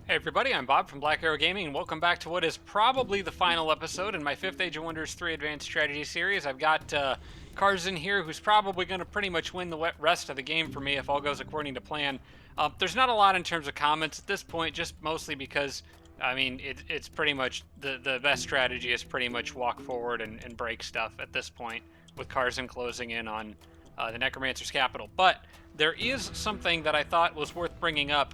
Hey everybody, I'm Bob from Black Arrow Gaming, and welcome back to what is probably the final episode in my 5th Age of Wonders 3 Advanced Strategy series. I've got Karzen here, who's probably going to pretty much win the rest of the game for me if all goes according to plan. There's not a lot in terms of comments at this point, just mostly because, I mean, it's pretty much, the best strategy is pretty much walk forward and break stuff at this point, with Karzen closing in on the Necromancer's capital. But there is something that I thought was worth bringing up.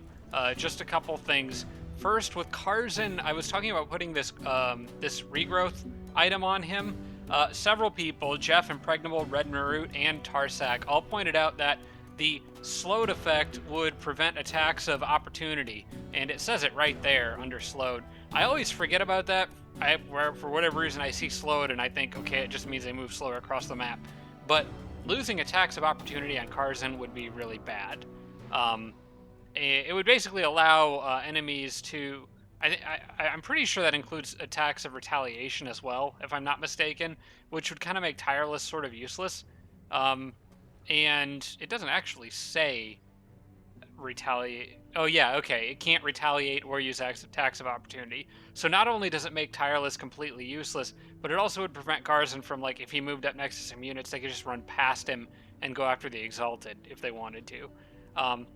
Just a couple things. First, with Karzen, I was talking about putting this this regrowth item on him. Several people, Jeff, Impregnable, Red Marut, and Tarsak, all pointed out that the slowed effect would prevent attacks of opportunity, and it says it right there under slowed. I always forget about that. For whatever reason, I see slowed and I think, okay, it just means they move slower across the map. But losing attacks of opportunity on Karzen would be really bad. It would basically allow enemies to... I'm pretty sure that includes attacks of retaliation as well, if I'm not mistaken, which would kind of make Tireless sort of useless. And it doesn't actually say retaliate. Oh yeah, okay, it can't retaliate or use attacks of opportunity. So not only does it make Tireless completely useless, but it also would prevent Karzen from, like, if he moved up next to some units, they could just run past him and go after the Exalted if they wanted to.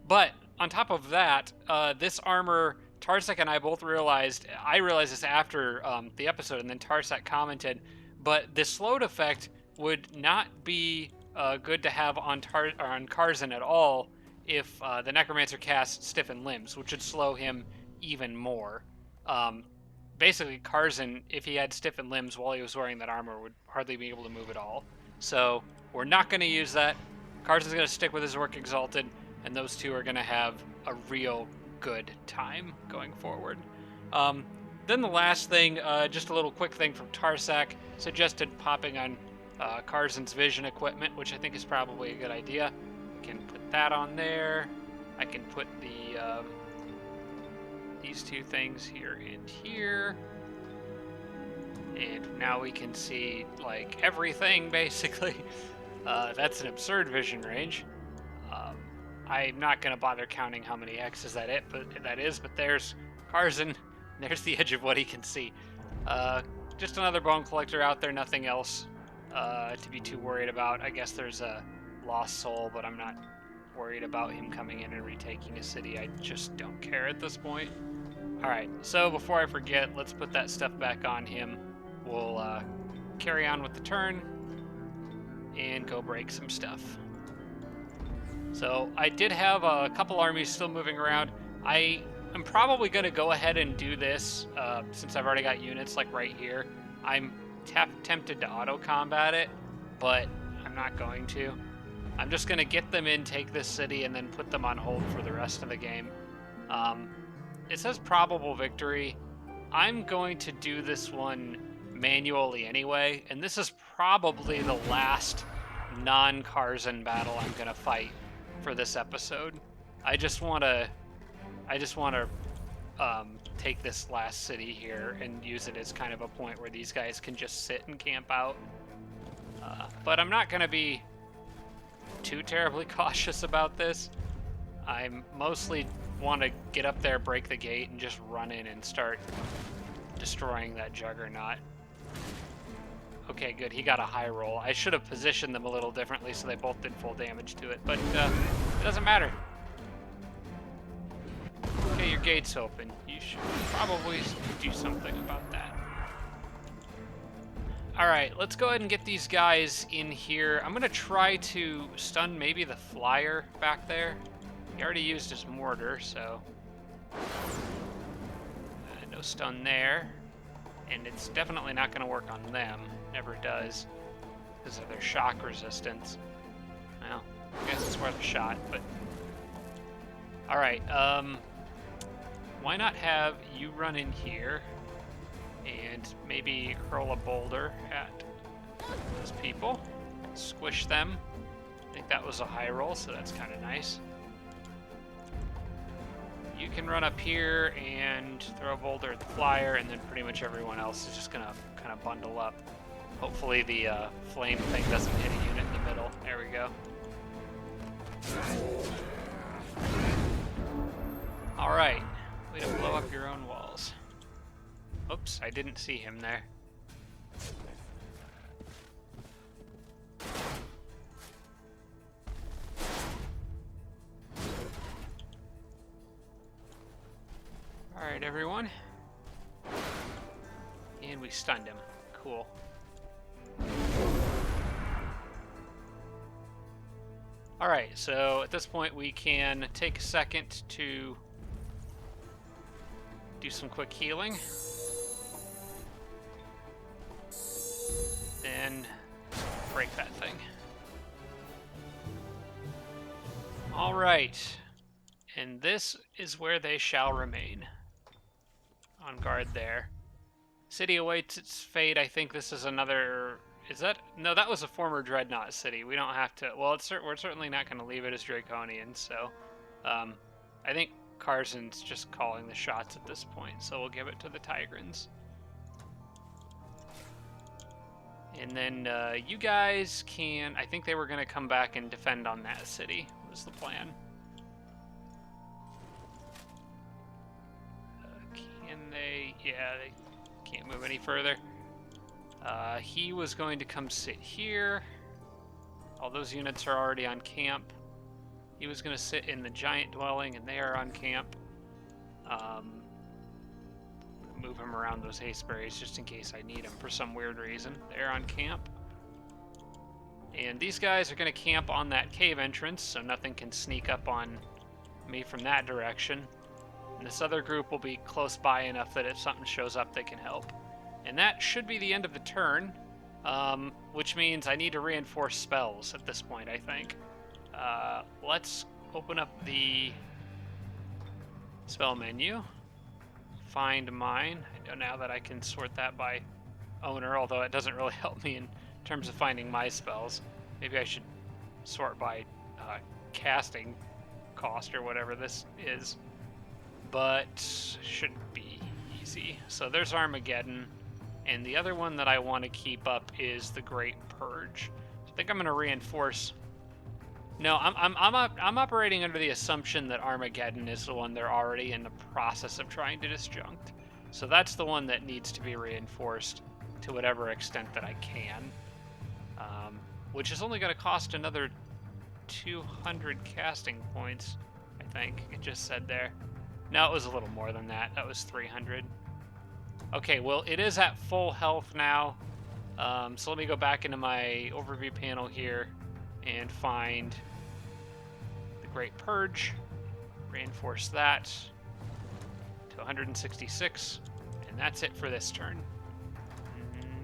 But on top of that, this armor, Tarsak and I both realized, I realized this after the episode, and then Tarsak commented, but the slowed effect would not be good to have on Karzen at all if the Necromancer casts Stiffened Limbs, which would slow him even more. Basically, Karzen, if he had Stiffened Limbs while he was wearing that armor, would hardly be able to move at all. So we're not going to use that. Karzen's going to stick with his Orc Exalted, and those two are going to have a real good time going forward. Then the last thing, just a little quick thing from Tarsak, suggested popping on Karzen's vision equipment, which I think is probably a good idea. I can put that on there. I can put the these two things here and here. And now we can see, like, everything, basically. That's an absurd vision range. I'm not going to bother counting how many X's that is, but there's Karzen. There's the edge of what he can see. Just another bone collector out there, nothing else to be too worried about. I guess there's a lost soul, but I'm not worried about him coming in and retaking a city. I just don't care at this point. Alright, so before I forget, let's put that stuff back on him. We'll carry on with the turn and go break some stuff. So I did have a couple armies still moving around. I'm probably going to go ahead and do this since I've already got units like right here. I'm tempted to auto-combat it, but I'm not going to. I'm just going to get them in, take this city, and then put them on hold for the rest of the game. It says probable victory. I'm going to do this one manually anyway, and this is probably the last non-Karzen battle I'm going to fight for this episode. I just want to take this last city here and use it as kind of a point where these guys can just sit and camp out. But I'm not going to be too terribly cautious about this. I mostly want to get up there, break the gate, and just run in and start destroying that Juggernaut. Okay, good. He got a high roll. I should have positioned them a little differently so they both did full damage to it, but it doesn't matter. Okay, your gate's open. You should probably do something about that. Alright, let's go ahead and get these guys in here. I'm going to try to stun maybe the flyer back there. He already used his mortar, so... no stun there. And it's definitely not going to work on them. Never does. Because of their shock resistance. Well, I guess it's worth a shot, but... Alright, why not have you run in here and maybe hurl a boulder at those people. Squish them. I think that was a high roll, so that's kind of nice. You can run up here and throw a boulder at the flyer, and then pretty much everyone else is just gonna kind of bundle up. Hopefully the flame thing doesn't hit a unit in the middle. There we go. Alright. Way to blow up your Oops, I didn't see him there. Alright, everyone. And we stunned him. Cool. Alright, so at this point we can take a second to do some quick healing. Then break that thing. Alright. And this is where they shall remain. On guard there. City awaits its fate. I think this is another... Is that... No, that was a former Dreadnought city. We don't have to... Well, we're certainly not going to leave it as Draconian, so... I think Karzen's just calling the shots at this point, so we'll give it to the Tigrans. And then you guys can... I think they were going to come back and defend on that city, was the plan. Can they... Yeah, they can't move any further. He was going to come sit here. All those units are already on camp. He was going to sit in the giant dwelling, and they are on camp. Move him around those hasteberries just in case I need them for some weird reason. They're on camp. And these guys are going to camp on that cave entrance, so nothing can sneak up on me from that direction. And this other group will be close by enough that if something shows up, they can help. And that should be the end of the turn, which means I need to reinforce spells at this point, I think. Let's open up the spell menu. Find mine. I know now that I can sort that by owner, although it doesn't really help me in terms of finding my spells. Maybe I should sort by casting cost or whatever this is. But should be easy. So there's Armageddon. And the other one that I want to keep up is the Great Purge. So I think I'm going to reinforce... No, I'm operating under the assumption that Armageddon is the one they're already in the process of trying to disjunct. So that's the one that needs to be reinforced to whatever extent that I can. Which is only going to cost another 200 casting points, I think it just said there. No, it was a little more than that. That was 300. Okay, well, it is at full health now. So let me go back into my overview panel here and find the Great Purge. Reinforce that to 166. And that's it for this turn.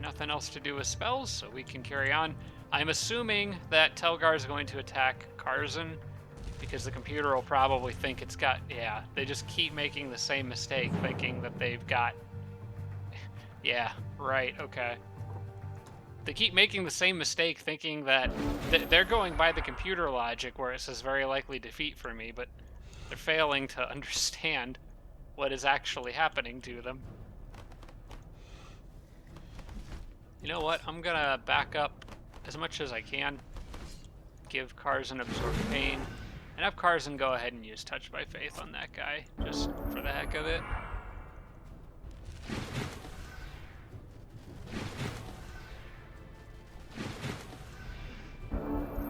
Nothing else to do with spells, so we can carry on. I'm assuming that Telgar is going to attack Karzen, because the computer will probably think it's got... Yeah, they just keep making the same mistake, thinking that they've got... Yeah, right, okay. They keep making the same mistake, thinking that they're going by the computer logic where it says very likely defeat for me, but they're failing to understand what is actually happening to them. You know what? I'm gonna back up as much as I can. Give Karzen Absorb Pain. And have Karzen go ahead and use Touch by Faith on that guy, just for the heck of it.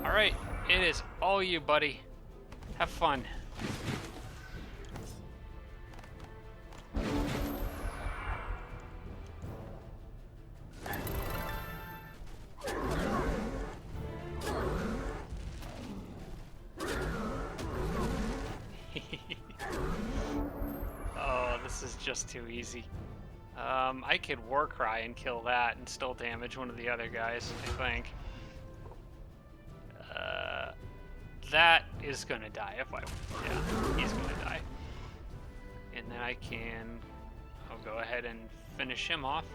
Alright, it is all you, buddy. Have fun. Oh, this is just too easy. I could Warcry and kill that and still damage one of the other guys, I think. That is gonna die if I... Yeah, he's gonna die. And then I can... I'll go ahead and finish him off.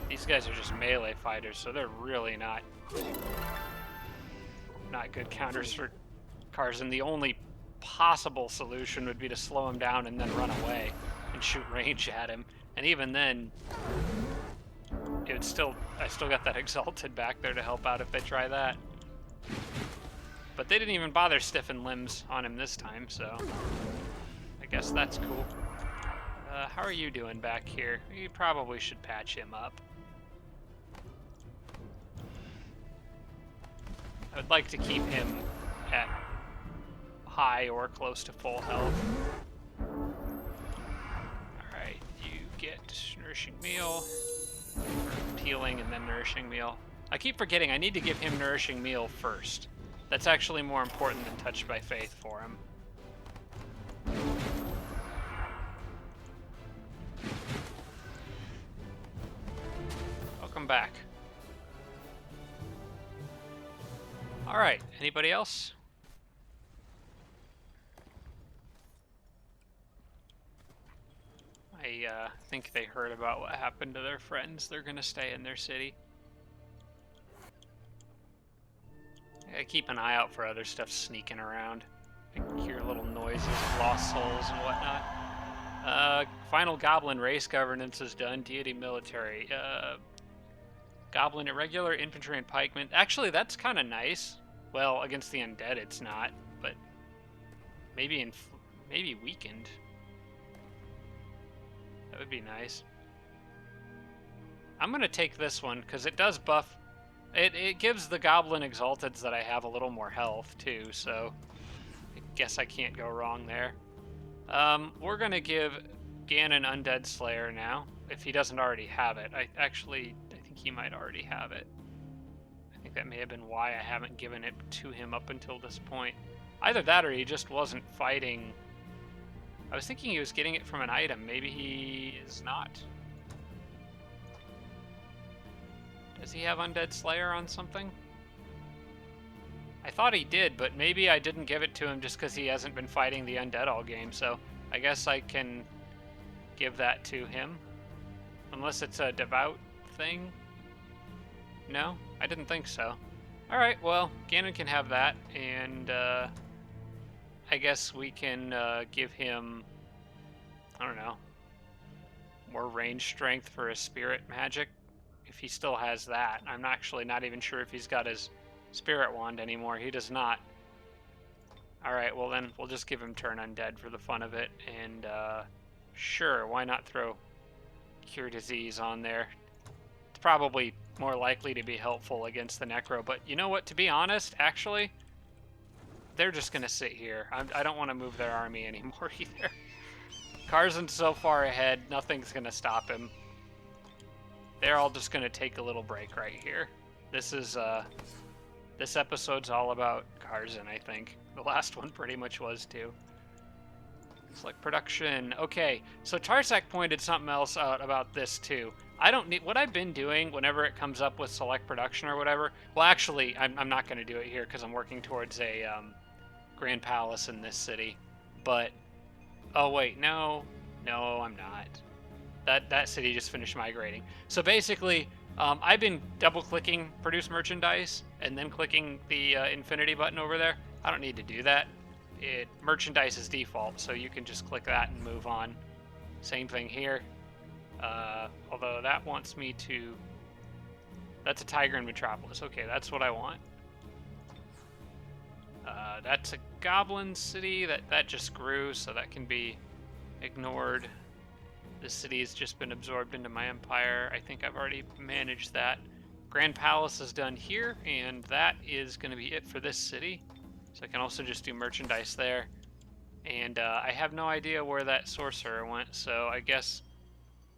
These guys are just melee fighters, so they're really not good counters for Karzen. The only possible solution would be to slow him down and then run away and shoot range at him. And even then, it would still... I still got that Exalted back there to help out if they try that. But they didn't even bother stiffing limbs on him this time, so I guess that's cool. How are you doing back here? You probably should patch him up. I would like to keep him at high or close to full health. Alright, you get nourishing meal, healing, and then nourishing meal. I keep forgetting I need to give him nourishing meal first. That's actually more important than touched by faith for him. Welcome back. Alright, anybody else? I think they heard about what happened to their friends. They're gonna stay in their city. I keep an eye out for other stuff sneaking around. I hear little noises of lost souls and whatnot. Final Goblin race governance is done. Deity military. Goblin irregular, infantry, and pikemen. Actually, that's kind of nice. Well, against the undead, it's not, but maybe maybe weakened. That would be nice. I'm gonna take this one because it does buff. It gives the Goblin Exalteds that I have a little more health too, so I guess I can't go wrong there. We're gonna give Ganon Undead Slayer now, if he doesn't already have it. I think he might already have it. I think that may have been why I haven't given it to him up until this point. Either that or he just wasn't fighting. I was thinking he was getting it from an item. Maybe he is not. Does he have Undead Slayer on something? I thought he did, but maybe I didn't give it to him just because he hasn't been fighting the undead all game, so I guess I can give that to him. Unless it's a devout thing? No? I didn't think so. Alright, well, Ganon can have that, and I guess we can give him, I don't know, more range strength for his spirit magic. If he still has that. I'm actually not even sure if he's got his spirit wand anymore. He does not. Alright, well then we'll just give him turn undead for the fun of it. And sure, why not throw cure disease on there? It's probably more likely to be helpful against the necro. But you know what, to be honest, actually, they're just going to sit here. I don't want to move their army anymore either. Karzen's so far ahead, nothing's going to stop him. They're all just going to take a little break right here. This episode's all about Karzen, I think. The last one pretty much was too. Select production. Okay, so Tarsak pointed something else out about this too. I don't need, what I've been doing whenever it comes up with select production or whatever, well actually, I'm not going to do it here because I'm working towards a Grand Palace in this city. But, oh wait, no, I'm not. That city just finished migrating. So basically, I've been double-clicking produce merchandise and then clicking the infinity button over there. I don't need to do that. Merchandise is default, so you can just click that and move on. Same thing here. Although that wants me to... That's a tiger in Metropolis. Okay, that's what I want. That's a goblin city. That just grew, so that can be ignored. The city has just been absorbed into my empire. I think I've already managed that. Grand Palace is done here, and that is going to be it for this city. So I can also just do merchandise there. And I have no idea where that sorcerer went, so I guess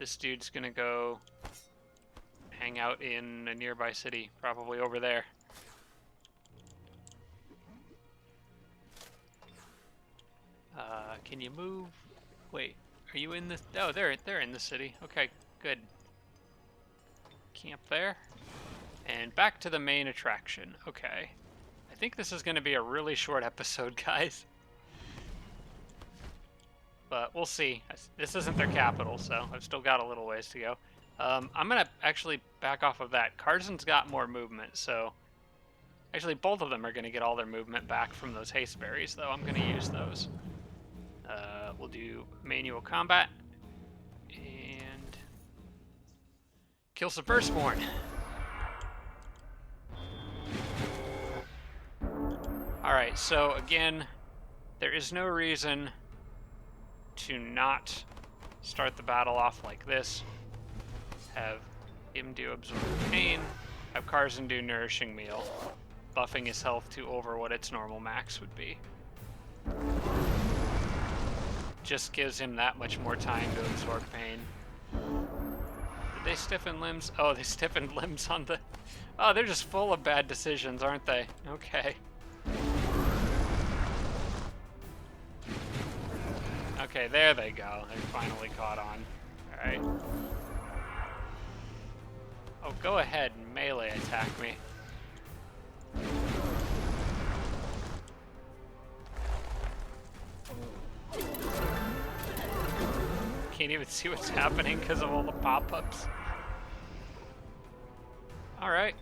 this dude's going to go hang out in a nearby city, probably over there. Can you move? Wait. Are you in the... Oh, they're in the city. Okay, good. Camp there. And back to the main attraction. Okay. I think this is going to be a really short episode, guys. But we'll see. This isn't their capital, so I've still got a little ways to go. I'm going to actually back off of that. Karzen's got more movement, so... Actually, both of them are going to get all their movement back from those haste berries, though. I'm going to use those. We'll do manual combat and kill some firstborn. Alright, so again, there is no reason to not start the battle off like this. Have him do Absorb Pain, have Karzen do Nourishing Meal, buffing his health to over what its normal max would be. Just gives him that much more time to absorb pain. Did they stiffen limbs? Oh, they stiffened limbs on the... Oh, they're just full of bad decisions, aren't they? Okay. Okay, there they go. They finally caught on. Alright. Oh, go ahead and melee attack me. Can't even see what's happening because of all the pop-ups. Alright.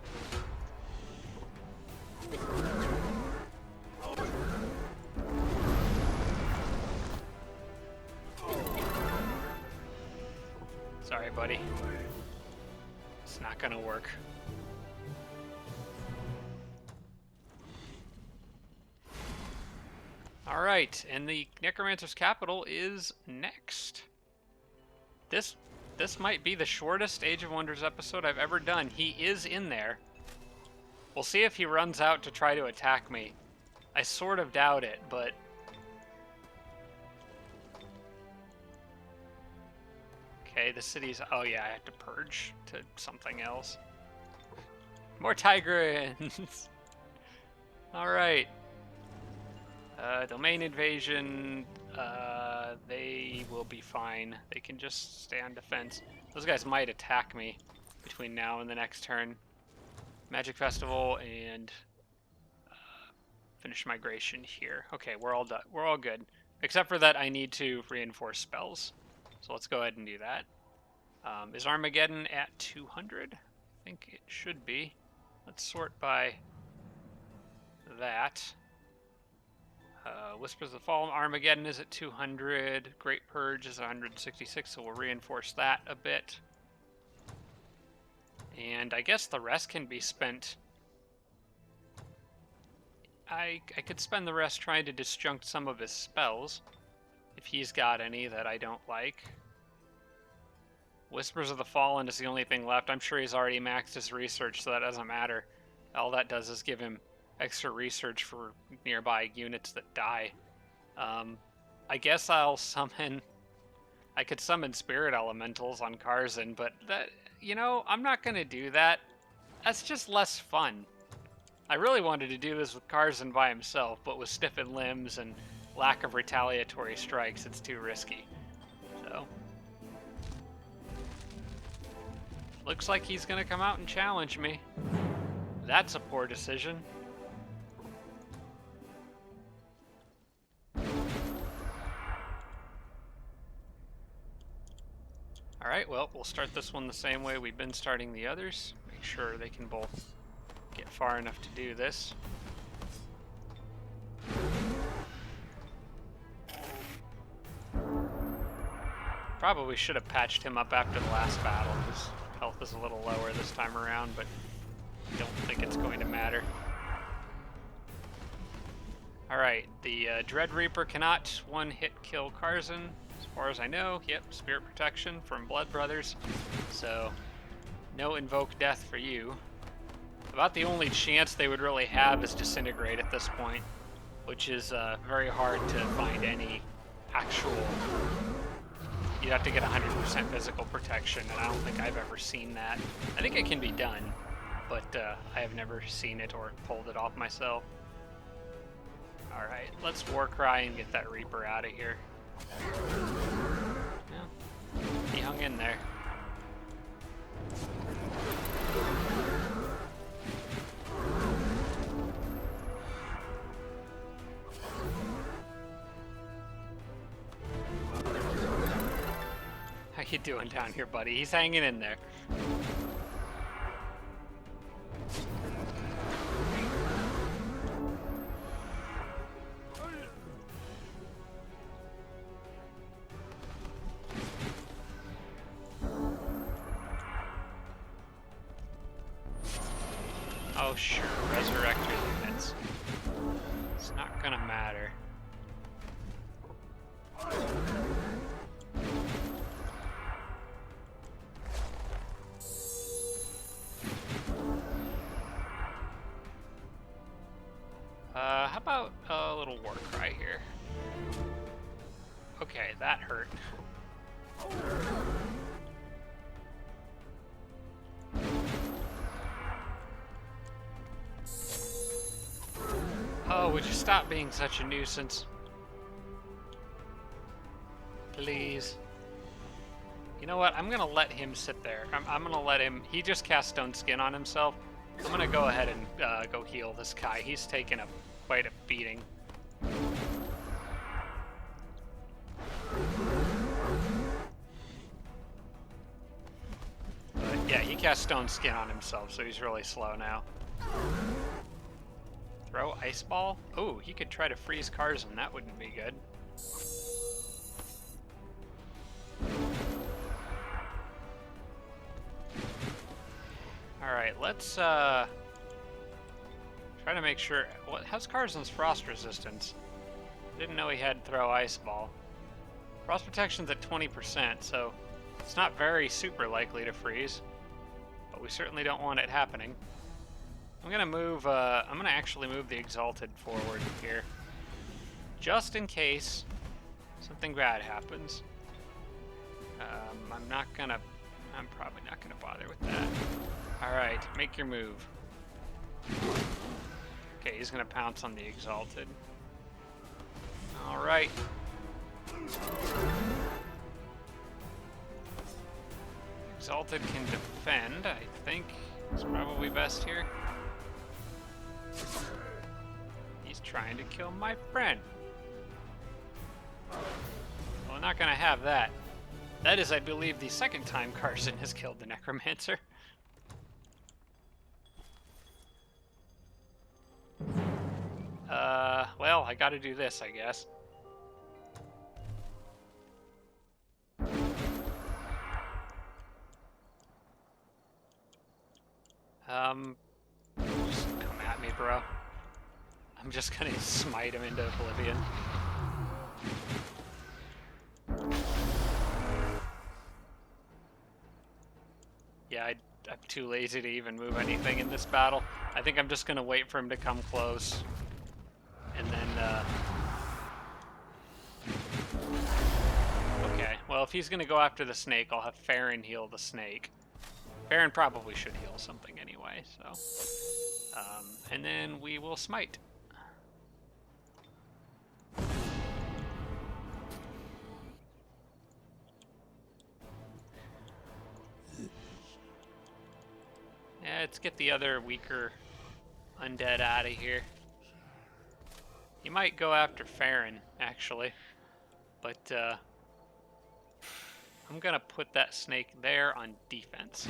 Sorry, buddy. It's not gonna work. Alright, and the Necromancer's Capital is next. This might be the shortest Age of Wonders episode I've ever done. He is in there. We'll see if he runs out to try to attack me. I sort of doubt it, but... Okay, the city's... Oh yeah, I have to purge to something else. More Tigrans! Alright. Domain invasion... they will be fine. They can just stay on defense. Those guys might attack me between now and the next turn. Magic Festival and finish migration here. Okay, we're all done. We're all good. Except for that I need to reinforce spells. So let's go ahead and do that. Is Armageddon at 200? I think it should be. Let's sort by that. Whispers of the Fall, Armageddon is at 200. Great Purge is 166, so we'll reinforce that a bit. And I guess the rest can be spent. I could spend the rest trying to disjunct some of his spells, if he's got any that I don't like. Whispers of the Fallen is the only thing left. I'm sure he's already maxed his research, so that doesn't matter. All that does is give him extra research for nearby units that die. I guess I'll summon... I could summon Spirit Elementals on Karzen, but that, you know, I'm not going to do that. That's just less fun. I really wanted to do this with Karzen by himself, but with stiffened limbs and lack of retaliatory strikes, it's too risky. So... looks like he's going to come out and challenge me. That's a poor decision. Alright, well, we'll start this one the same way we've been starting the others. Make sure they can both get far enough to do this. Probably should have patched him up after the last battle. His health is a little lower this time around, but I don't think it's going to matter. Alright, the Dread Reaper cannot one-hit kill Karzen. As far as I know, yep, Spirit Protection from Blood Brothers. So, no Invoke Death for you. About the only chance they would really have is Disintegrate at this point, which is very hard to find any actual... You'd have to get 100% physical protection, and I don't think I've ever seen that. I think it can be done, but I have never seen it or pulled it off myself. Alright, let's Warcry and get that Reaper out of here. Yeah, he hung in there. How you doing down here, buddy? He's hanging in there. Oh, sure. Resurrect your units. It's not gonna matter. How about a little war cry here? Okay, that hurt. Oh, would you stop being such a nuisance? Please. You know what? I'm gonna let him sit there. I'm gonna let him... He just cast Stone Skin on himself. I'm gonna go ahead and go heal this guy. He's taken quite a beating. But yeah, he cast Stone Skin on himself, so he's really slow now. Throw Ice Ball? Oh, he could try to freeze Karzen. That wouldn't be good. Alright, let's try to make sure... How's Karzen's frost resistance? Didn't know he had throw Ice Ball. Frost protection's at 20%, so it's not very super likely to freeze. But we certainly don't want it happening. I'm gonna move, I'm gonna actually move the Exalted forward here. Just in case something bad happens. I'm probably not gonna bother with that. Alright, make your move. Okay, he's gonna pounce on the Exalted. Alright. Exalted can defend, I think. It's probably best here. He's trying to kill my friend. Well, I'm not gonna have that. That is, I believe, the second time Karzen has killed the Necromancer. Well, I gotta do this, I guess. Just come at me, bro. I'm just gonna smite him into oblivion. Yeah, I'm too lazy to even move anything in this battle. I think I'm just gonna wait for him to come close. And then, okay, well, if he's gonna go after the snake, I'll have Farron heal the snake. Farron probably should heal something anyway, so... and then we will smite. Yeah, let's get the other weaker undead out of here. He might go after Farron, actually. But, I'm gonna put that snake there on defense.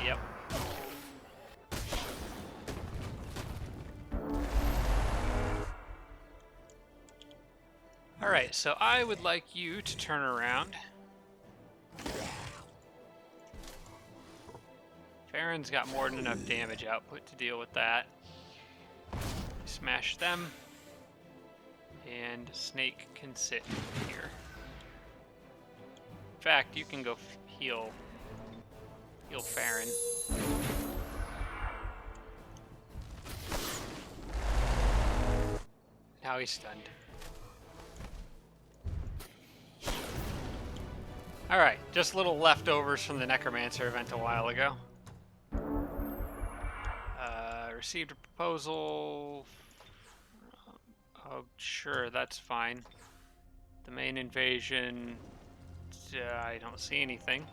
Yep. Alright, so I would like you to turn around. Farron's got more than enough damage output to deal with that. Smash them. And Snake can sit here. In fact, you can go heal Farron. Now he's stunned. Alright, just little leftovers from the Necromancer event a while ago. Received a proposal. Oh, sure, that's fine. The main invasion. I don't see anything.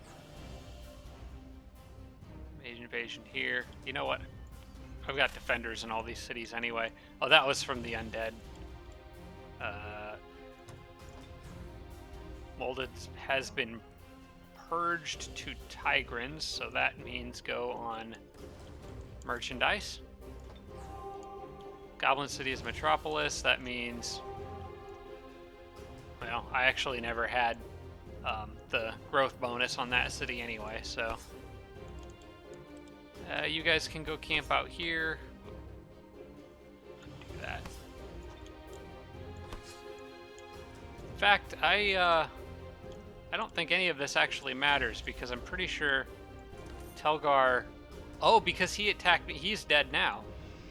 Main invasion here. You know what? I've got defenders in all these cities anyway. Oh, that was from the undead. Molded has been purged to Tigrans, so that means go on merchandise. Goblin City is Metropolis. That means, well, I actually never had the growth bonus on that city anyway, so... you guys can go camp out here. Do that. In fact, I don't think any of this actually matters, because I'm pretty sure Telgar... Oh, because he attacked me. He's dead now.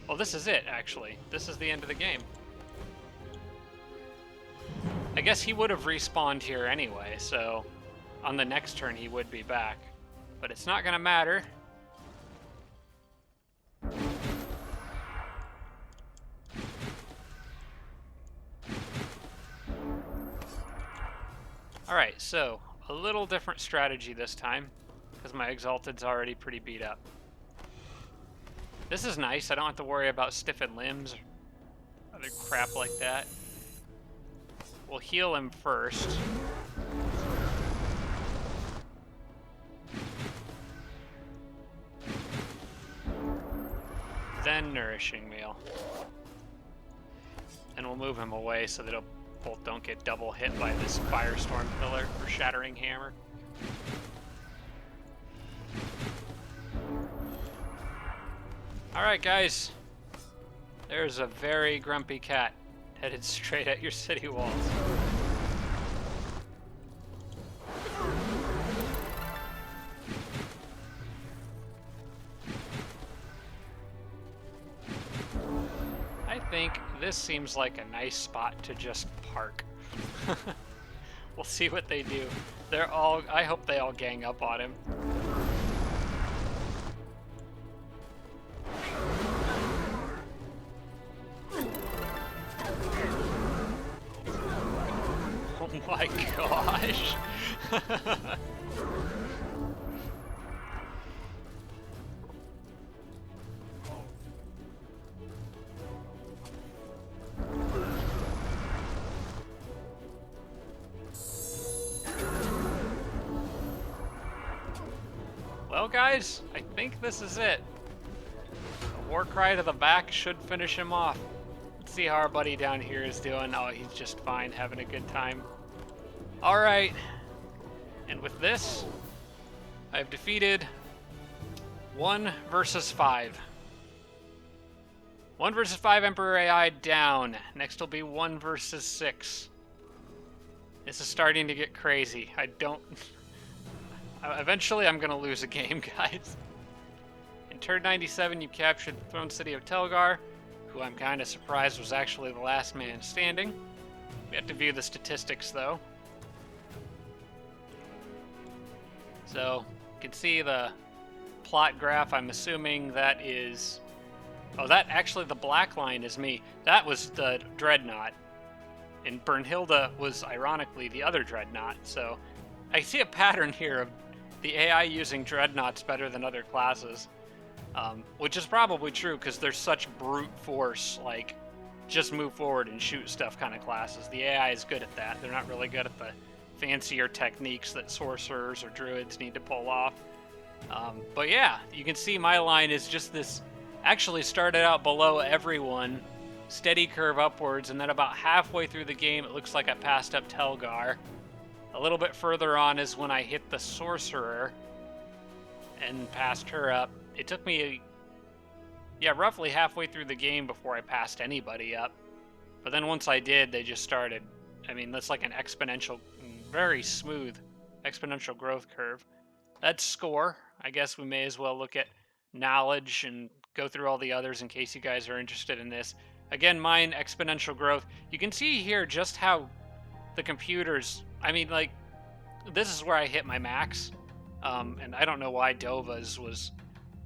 Well, this is it, actually. This is the end of the game. I guess he would have respawned here anyway, so on the next turn he would be back. But it's not going to matter. Alright, so a little different strategy this time, because my Exalted's already pretty beat up. This is nice. I don't have to worry about stiffened limbs or other crap like that. We'll heal him first. Then Nourishing Meal. And we'll move him away so that both don't get double hit by this Firestorm Pillar or Shattering Hammer. Alright guys, there's a very grumpy cat headed straight at your city walls. I think this seems like a nice spot to just park. We'll see what they do. I hope they all gang up on him. Oh my gosh. Well guys, I think this is it. A war cry to the back should finish him off. Let's see how our buddy down here is doing. Oh, he's just fine, having a good time. Alright, and with this, I've defeated 1 versus 5. 1 versus 5 Emperor AI down. Next will be 1 versus 6. This is starting to get crazy. Eventually I'm going to lose a game, guys. In turn 97, you captured the throne city of Telgar, who I'm kind of surprised was actually the last man standing. We have to view the statistics, though. So, you can see the plot graph. I'm assuming that is... Oh, actually, the black line is me. That was the Dreadnought. And Bernhilda was, ironically, the other Dreadnought. So, I see a pattern here of the AI using Dreadnoughts better than other classes. Which is probably true, because they're such brute force, like, just move forward and shoot stuff kind of classes. The AI is good at that. They're not really good at the fancier techniques that sorcerers or druids need to pull off. But yeah, you can see my line is just this, actually started out below everyone, steady curve upwards, and then about halfway through the game it looks like I passed up Telgar. A little bit further on is when I hit the sorcerer and passed her up. It took me, roughly halfway through the game before I passed anybody up. But then once I did, they just started. I mean, that's like an exponential, very smooth exponential growth curve. That's score. I guess we may as well look at knowledge and go through all the others in case you guys are interested in this. Again, mine, exponential growth. You can see here just how the computers, I mean, like, this is where I hit my max. And I don't know why Dova's was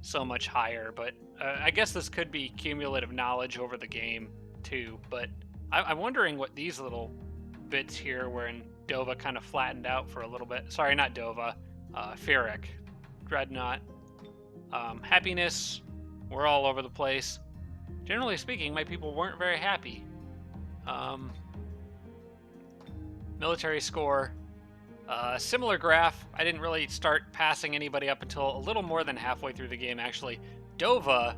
so much higher, but I guess this could be cumulative knowledge over the game too. But I'm wondering what these little bits here wherein Dova kind of flattened out for a little bit. Sorry, not Dova, Ferric, Dreadnought. Happiness, we're all over the place. Generally speaking, my people weren't very happy. Military score, similar graph. I didn't really start passing anybody up until a little more than halfway through the game, actually. Dova,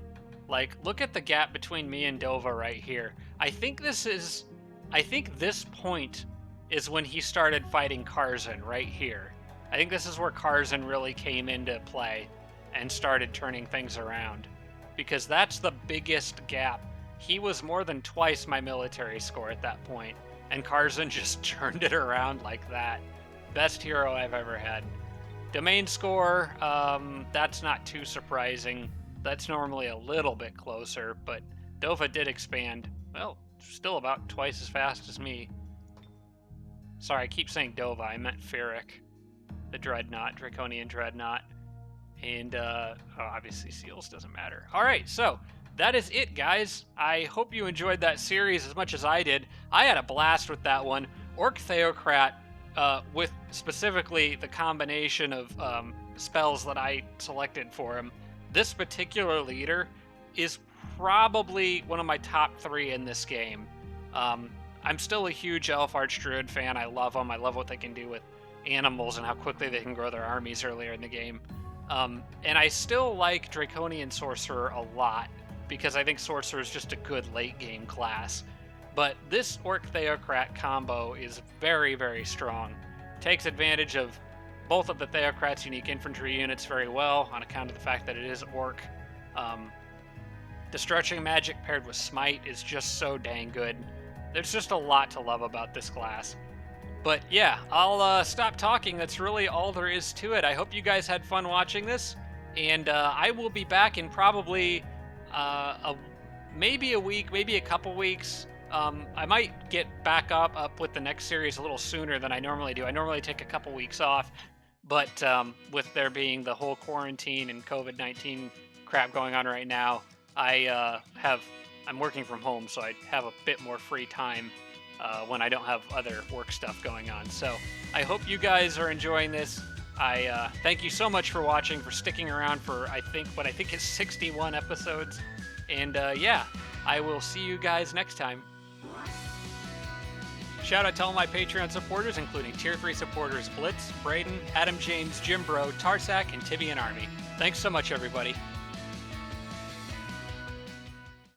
like, look at the gap between me and Dova right here. I think this point is when he started fighting Karzen right here. I think this is where Karzen really came into play and started turning things around, because that's the biggest gap. He was more than twice my military score at that point, and Karzen just turned it around like that. Best hero I've ever had. Domain score, that's not too surprising. That's normally a little bit closer, but Dova did expand. Well, still about twice as fast as me. Sorry, I keep saying Dova. I meant Ferric, the Dreadnought, Draconian Dreadnought. And obviously Seals doesn't matter. All right, so that is it, guys. I hope you enjoyed that series as much as I did. I had a blast with that one. Orc Theocrat, with specifically the combination of spells that I selected for him. This particular leader is probably one of my top 3 in this game. I'm still a huge Elf Archdruid fan. I love them. I love what they can do with animals and how quickly they can grow their armies earlier in the game. And I still like Draconian Sorcerer a lot, because I think Sorcerer is just a good late game class. But this Orc Theocrat combo is very, very strong. Takes advantage of both of the Theocrat's unique infantry units very well, on account of the fact that it is Orc. Destruction Magic paired with Smite is just so dang good. There's just a lot to love about this class. But yeah, I'll stop talking. That's really all there is to it. I hope you guys had fun watching this, and I will be back in probably maybe a week, maybe a couple weeks. I might get back up with the next series a little sooner than I normally do. I normally take a couple weeks off, but with there being the whole quarantine and COVID-19 crap going on right now, I'm working from home, so I have a bit more free time when I don't have other work stuff going on. So I hope you guys are enjoying this. I thank you so much for watching, for sticking around for what I think is 61 episodes. And yeah, I will see you guys next time. Shout out to all my Patreon supporters, including Tier 3 supporters Blitz, Braden, Adam James, Jim Bro, Tarsak, and Tibian Army. Thanks so much, everybody.